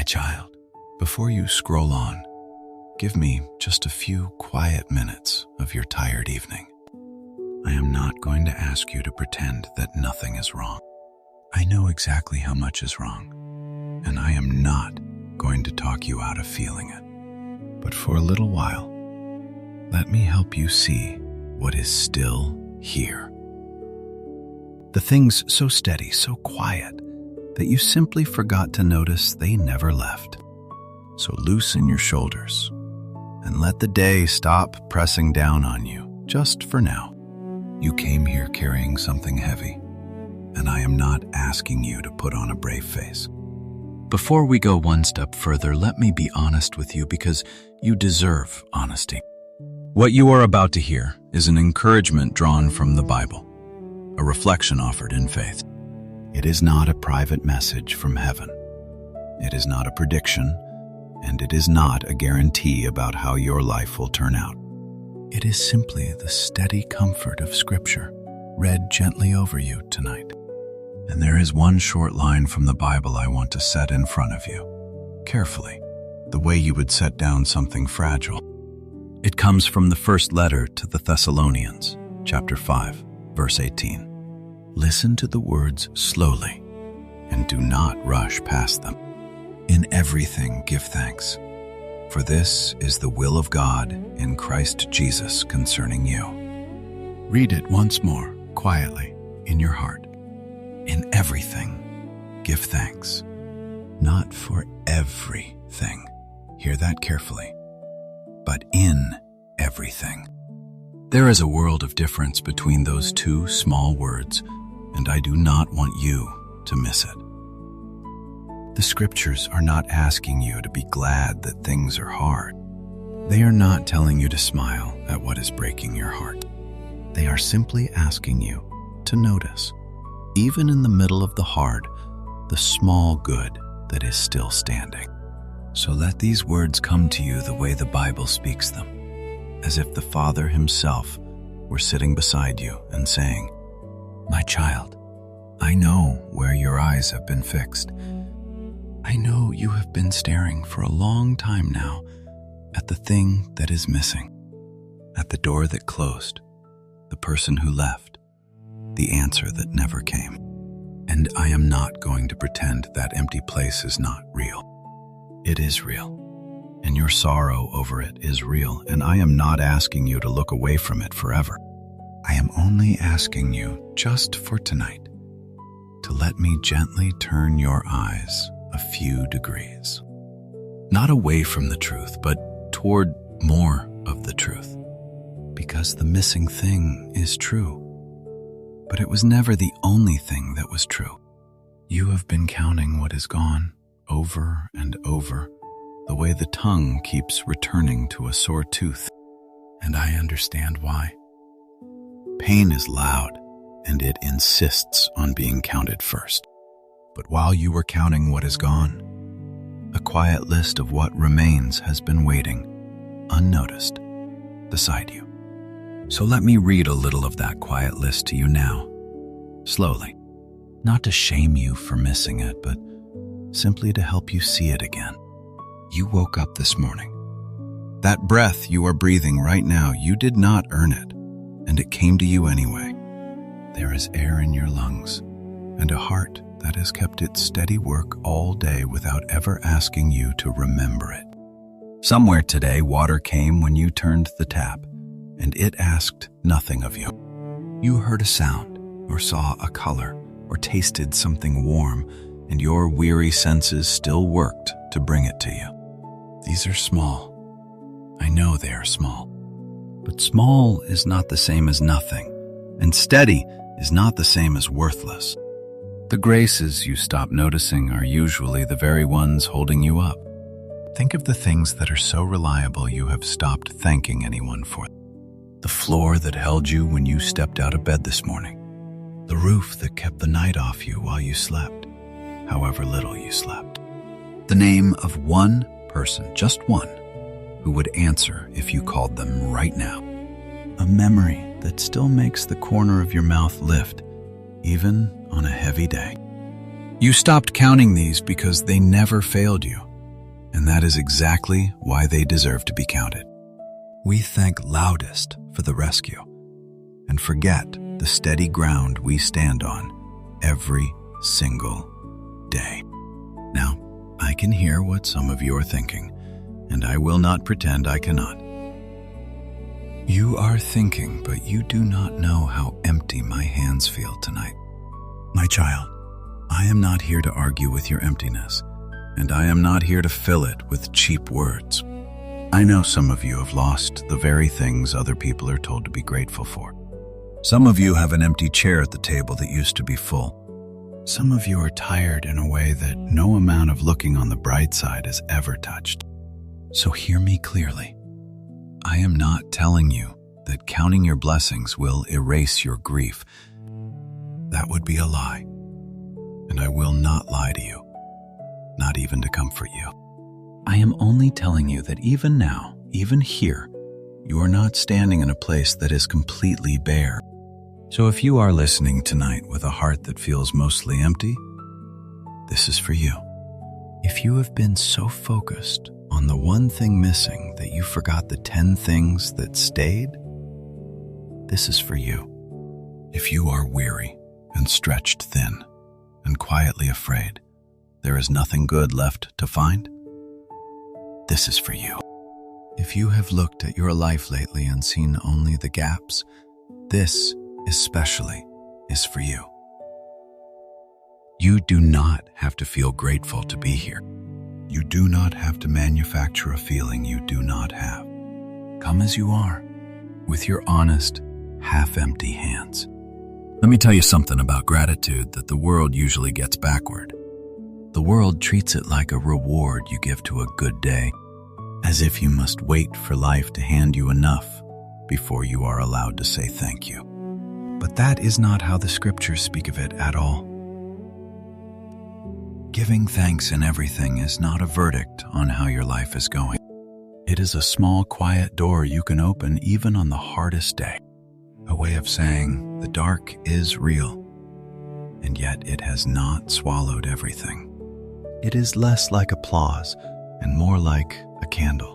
child, before you scroll on, give me just a few quiet minutes of your tired evening. I am not going to ask you to pretend that nothing is wrong. I know exactly how much is wrong, and I am not going to talk you out of feeling it. But for a little while, let me help you see what is still here. The things so steady, so quiet, that you simply forgot to notice they never left. So loosen your shoulders and let the day stop pressing down on you, just for now. You came here carrying something heavy, and I am not asking you to put on a brave face. Before we go one step further, let me be honest with you because you deserve honesty. What you are about to hear is an encouragement drawn from the Bible, a reflection offered in faith. It is not a private message from heaven. It is not a prediction, and it is not a guarantee about how your life will turn out. It is simply the steady comfort of Scripture read gently over you tonight. And there is one short line from the Bible I want to set in front of you, carefully, the way you would set down something fragile. It comes from the first letter to the Thessalonians, chapter 5, verse 18. Listen to the words slowly, and do not rush past them. In everything give thanks, for this is the will of God in Christ Jesus concerning you. Read it once more, quietly, in your heart. In everything give thanks, not for everything. Hear that carefully. But in everything. There is a world of difference between those two small words, and I do not want you to miss it. The Scriptures are not asking you to be glad that things are hard. They are not telling you to smile at what is breaking your heart. They are simply asking you to notice, even in the middle of the hard, the small good that is still standing. So let these words come to you the way the Bible speaks them, as if the Father himself were sitting beside you and saying, "My child, I know where your eyes have been fixed. I know you have been staring for a long time now at the thing that is missing, at the door that closed, the person who left, the answer that never came. And I am not going to pretend that empty place is not real. It is real, and your sorrow over it is real, and I am not asking you to look away from it forever. I am only asking you, just for tonight, to let me gently turn your eyes a few degrees. Not away from the truth, but toward more of the truth. Because the missing thing is true. But it was never the only thing that was true. You have been counting what is gone over and over, the way the tongue keeps returning to a sore tooth. And I understand why. Pain is loud, and it insists on being counted first. But while you were counting what is gone, a quiet list of what remains has been waiting, unnoticed, beside you. So let me read a little of that quiet list to you now, slowly, not to shame you for missing it, but simply to help you see it again. You woke up this morning. That breath you are breathing right now, you did not earn it, and it came to you anyway. There is air in your lungs, and a heart that has kept its steady work all day without ever asking you to remember it. Somewhere today, water came when you turned the tap, and it asked nothing of you. You heard a sound, or saw a color, or tasted something warm, and your weary senses still worked to bring it to you. These are small. I know they are small. But small is not the same as nothing, and steady is not the same as worthless. The graces you stop noticing are usually the very ones holding you up. Think of the things that are so reliable you have stopped thanking anyone for. The floor that held you when you stepped out of bed this morning. The roof that kept the night off you while you slept, however little you slept. The name of one person, just one, who would answer if you called them right now. A memory that still makes the corner of your mouth lift, even on a heavy day. You stopped counting these because they never failed you, and that is exactly why they deserve to be counted. We thank loudest for the rescue and forget the steady ground we stand on every single day. Now, I can hear what some of you are thinking, and I will not pretend I cannot. You are thinking, but you do not know how empty my hands feel tonight. My child, I am not here to argue with your emptiness, and I am not here to fill it with cheap words. I know some of you have lost the very things other people are told to be grateful for. Some of you have an empty chair at the table that used to be full. Some of you are tired in a way that no amount of looking on the bright side has ever touched. So hear me clearly. I am not telling you that counting your blessings will erase your grief. That would be a lie. And I will not lie to you, not even to comfort you. I am only telling you that even now, even here, you are not standing in a place that is completely bare. So if you are listening tonight with a heart that feels mostly empty, this is for you. If you have been so focused on the one thing missing that you forgot the 10 things that stayed, this is for you. If you are weary and stretched thin and quietly afraid there is nothing good left to find, this is for you. If you have looked at your life lately and seen only the gaps, this especially is for you. You do not have to feel grateful to be here. You do not have to manufacture a feeling you do not have. Come as you are, with your honest, half-empty hands. Let me tell you something about gratitude that the world usually gets backward. The world treats it like a reward you give to a good day, as if you must wait for life to hand you enough before you are allowed to say thank you. But that is not how the scriptures speak of it at all. Giving thanks in everything is not a verdict on how your life is going. It is a small, quiet door you can open even on the hardest day. A way of saying the dark is real, and yet it has not swallowed everything. It is less like applause and more like a candle.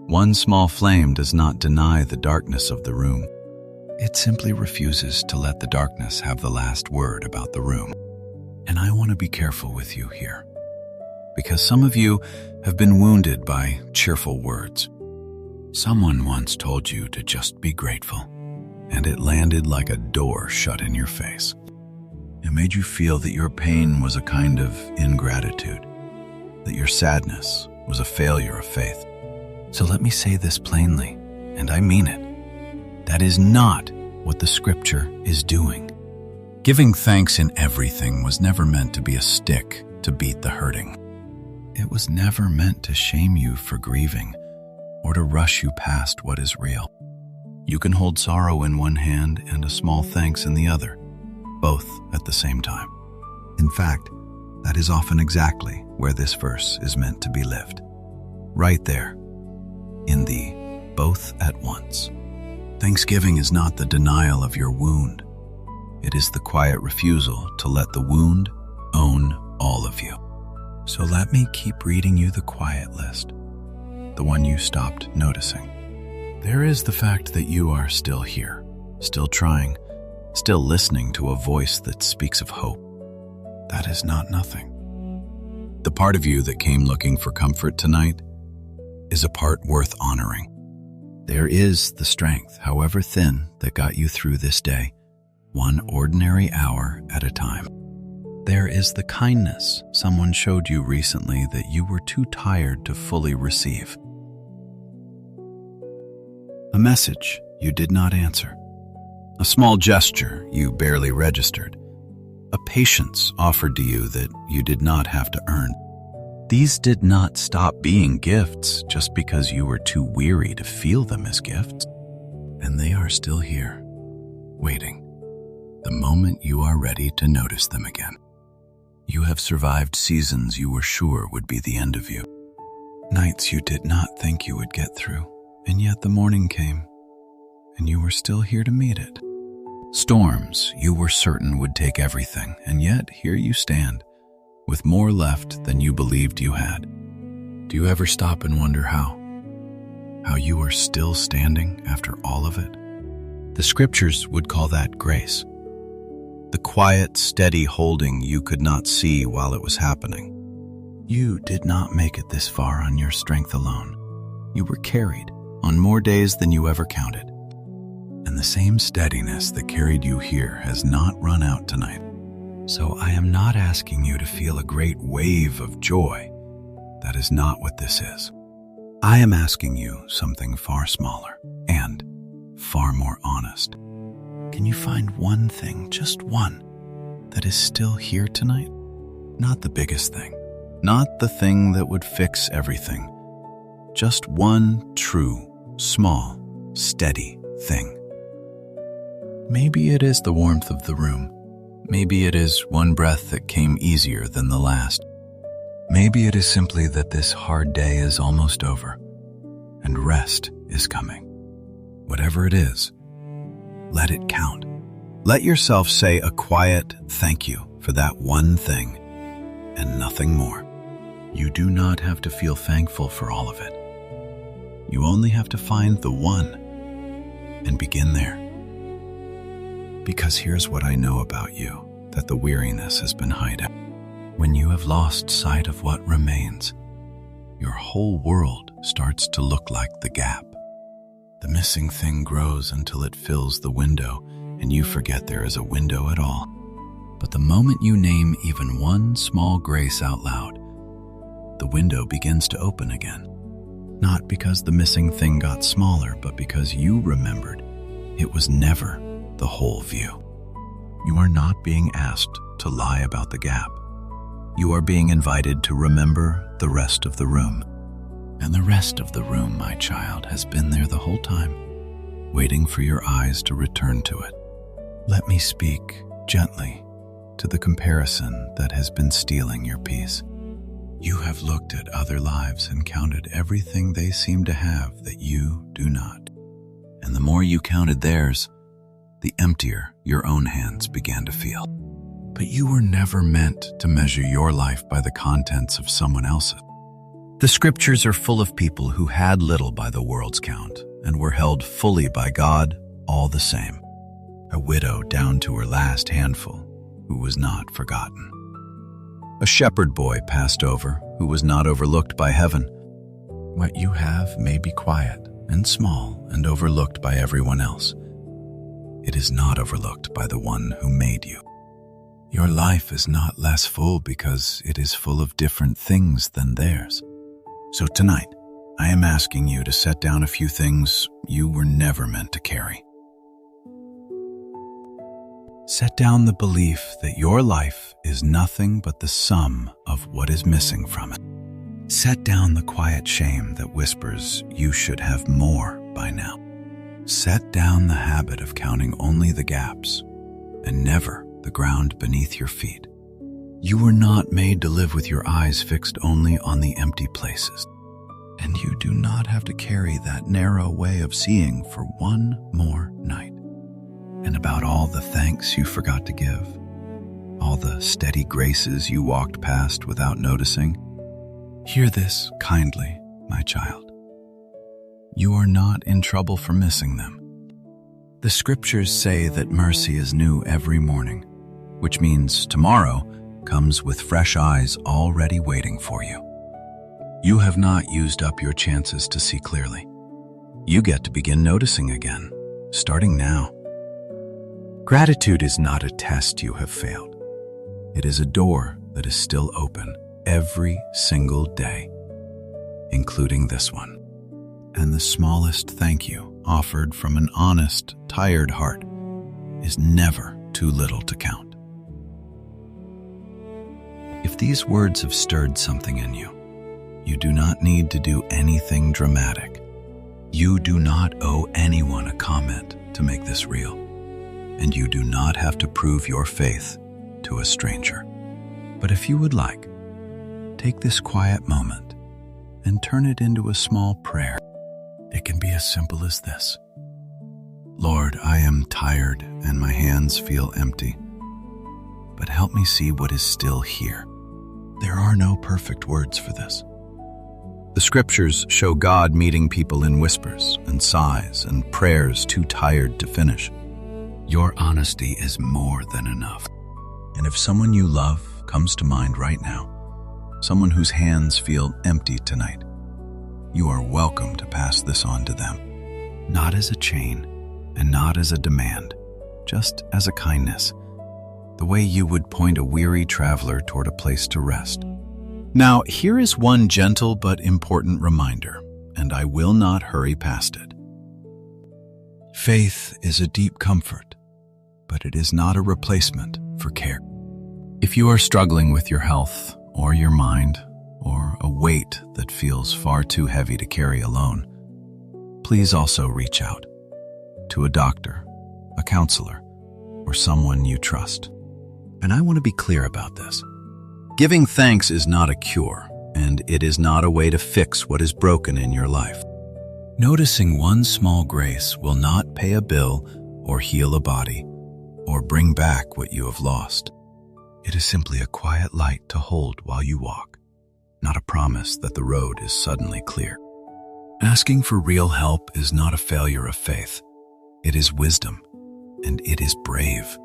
One small flame does not deny the darkness of the room. It simply refuses to let the darkness have the last word about the room. And I want to be careful with you here, because some of you have been wounded by cheerful words. Someone once told you to just be grateful, and it landed like a door shut in your face. It made you feel that your pain was a kind of ingratitude, that your sadness was a failure of faith. So let me say this plainly, and I mean it. That is not what the scripture is doing. Giving thanks in everything was never meant to be a stick to beat the hurting. It was never meant to shame you for grieving or to rush you past what is real. You can hold sorrow in one hand and a small thanks in the other, both at the same time. In fact, that is often exactly where this verse is meant to be lived. Right there, in the both at once. Thanksgiving is not the denial of your wound. It is the quiet refusal to let the wound own all of you. So let me keep reading you the quiet list, the one you stopped noticing. There is the fact that you are still here, still trying, still listening to a voice that speaks of hope. That is not nothing. The part of you that came looking for comfort tonight is a part worth honoring. There is the strength, however thin, that got you through this day, one ordinary hour at a time. There is the kindness someone showed you recently that you were too tired to fully receive. A message you did not answer. A small gesture you barely registered. A patience offered to you that you did not have to earn. These did not stop being gifts just because you were too weary to feel them as gifts. And they are still here, waiting, the moment you are ready to notice them again. You have survived seasons you were sure would be the end of you. Nights you did not think you would get through, and yet the morning came, and you were still here to meet it. Storms you were certain would take everything, and yet here you stand, with more left than you believed you had. Do you ever stop and wonder how you are still standing after all of it? The scriptures would call that grace. The quiet, steady holding you could not see while it was happening. You did not make it this far on your strength alone. You were carried on more days than you ever counted. And the same steadiness that carried you here has not run out tonight. So I am not asking you to feel a great wave of joy. That is not what this is. I am asking you something far smaller and far more honest. Can you find one thing, just one, that is still here tonight? Not the biggest thing, not the thing that would fix everything. Just one true, small, steady thing. Maybe it is the warmth of the room. Maybe it is one breath that came easier than the last. Maybe it is simply that this hard day is almost over and rest is coming. Whatever it is, let it count. Let yourself say a quiet thank you for that one thing and nothing more. You do not have to feel thankful for all of it. You only have to find the one and begin there. Because here's what I know about you that the weariness has been hiding. When you have lost sight of what remains, your whole world starts to look like the gap. The missing thing grows until it fills the window, and you forget there is a window at all. But the moment you name even one small grace out loud, the window begins to open again. Not because the missing thing got smaller, but because you remembered it was never the whole view. You are not being asked to lie about the gap. You are being invited to remember the rest of the room. And the rest of the room, my child, has been there the whole time, waiting for your eyes to return to it. Let me speak gently to the comparison that has been stealing your peace. You have looked at other lives and counted everything they seem to have that you do not. And the more you counted theirs, the emptier your own hands began to feel. But you were never meant to measure your life by the contents of someone else's. The scriptures are full of people who had little by the world's count and were held fully by God all the same. A widow down to her last handful who was not forgotten. A shepherd boy passed over who was not overlooked by heaven. What you have may be quiet and small and overlooked by everyone else. It is not overlooked by the one who made you. Your life is not less full because it is full of different things than theirs. So tonight, I am asking you to set down a few things you were never meant to carry. Set down the belief that your life is nothing but the sum of what is missing from it. Set down the quiet shame that whispers you should have more by now. Set down the habit of counting only the gaps and never the ground beneath your feet. You were not made to live with your eyes fixed only on the empty places. And you do not have to carry that narrow way of seeing for one more night. And about all the thanks you forgot to give, all the steady graces you walked past without noticing, hear this kindly, my child. You are not in trouble for missing them. The scriptures say that mercy is new every morning, which means tomorrow comes with fresh eyes already waiting for you. You have not used up your chances to see clearly. You get to begin noticing again, starting now. Gratitude is not a test you have failed. It is a door that is still open every single day, including this one. And the smallest thank you offered from an honest, tired heart is never too little to count. If these words have stirred something in you, you do not need to do anything dramatic. You do not owe anyone a comment to make this real, and you do not have to prove your faith to a stranger. But if you would like, take this quiet moment and turn it into a small prayer. It can be as simple as this. Lord, I am tired and my hands feel empty, but help me see what is still here. There are no perfect words for this. The scriptures show God meeting people in whispers and sighs and prayers too tired to finish. Your honesty is more than enough. And if someone you love comes to mind right now, someone whose hands feel empty tonight, you are welcome to pass this on to them. Not as a chain and not as a demand, just as a kindness, the way you would point a weary traveler toward a place to rest. Now, here is one gentle but important reminder, and I will not hurry past it. Faith is a deep comfort, but it is not a replacement for care. If you are struggling with your health or your mind, or a weight that feels far too heavy to carry alone, please also reach out to a doctor, a counselor, or someone you trust. And I want to be clear about this. Giving thanks is not a cure, and it is not a way to fix what is broken in your life. Noticing one small grace will not pay a bill or heal a body or bring back what you have lost. It is simply a quiet light to hold while you walk, not a promise that the road is suddenly clear. Asking for real help is not a failure of faith. It is wisdom, and it is brave,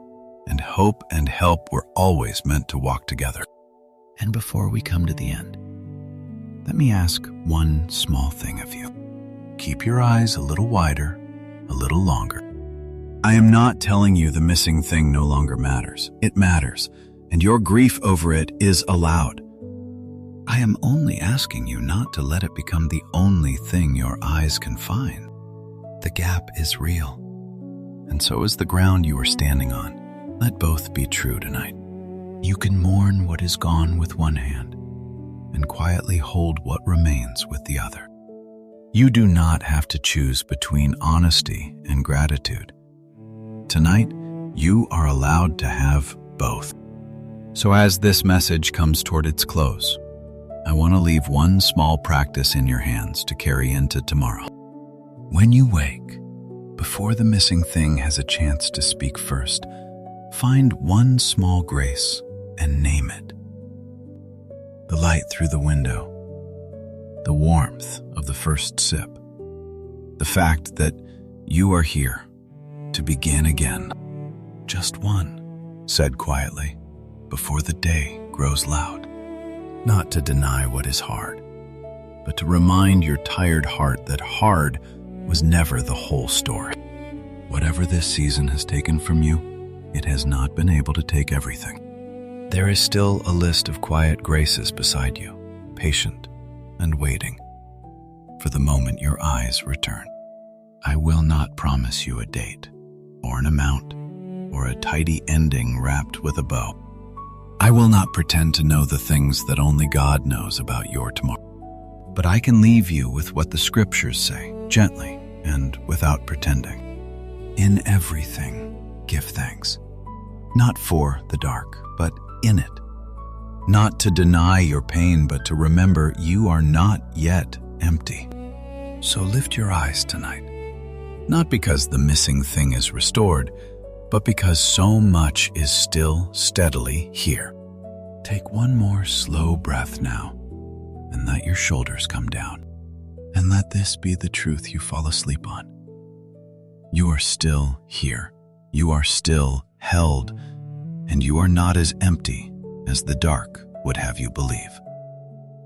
and hope and help were always meant to walk together. And before we come to the end, let me ask one small thing of you. Keep your eyes a little wider, a little longer. I am not telling you the missing thing no longer matters. It matters, and your grief over it is allowed. I am only asking you not to let it become the only thing your eyes can find. The gap is real, and so is the ground you are standing on. Let both be true tonight. You can mourn what is gone with one hand and quietly hold what remains with the other. You do not have to choose between honesty and gratitude. Tonight, you are allowed to have both. So as this message comes toward its close, I want to leave one small practice in your hands to carry into tomorrow. When you wake, before the missing thing has a chance to speak first, find one small grace and name it. The light through the window, the warmth of the first sip, the fact that you are here to begin again. Just one, said quietly, before the day grows loud. Not to deny what is hard, but to remind your tired heart that hard was never the whole story. Whatever this season has taken from you, it has not been able to take everything. There is still a list of quiet graces beside you, patient and waiting for the moment your eyes return. I will not promise you a date, or an amount, or a tidy ending wrapped with a bow. I will not pretend to know the things that only God knows about your tomorrow. But I can leave you with what the scriptures say, gently and without pretending. In everything, give thanks. Not for the dark, but in it. Not to deny your pain, but to remember you are not yet empty. So lift your eyes tonight. Not because the missing thing is restored, but because so much is still steadily here. Take one more slow breath now, and let your shoulders come down. And let this be the truth you fall asleep on. You are still here. You are still held, and you are not as empty as the dark would have you believe.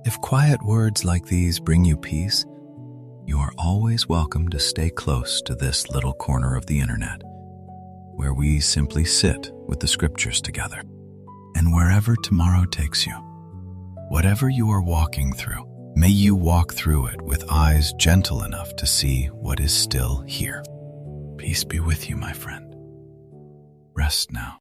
If quiet words like these bring you peace, you are always welcome to stay close to this little corner of the internet, where we simply sit with the scriptures together. And wherever tomorrow takes you, whatever you are walking through, may you walk through it with eyes gentle enough to see what is still here. Peace be with you, my friend. Rest now.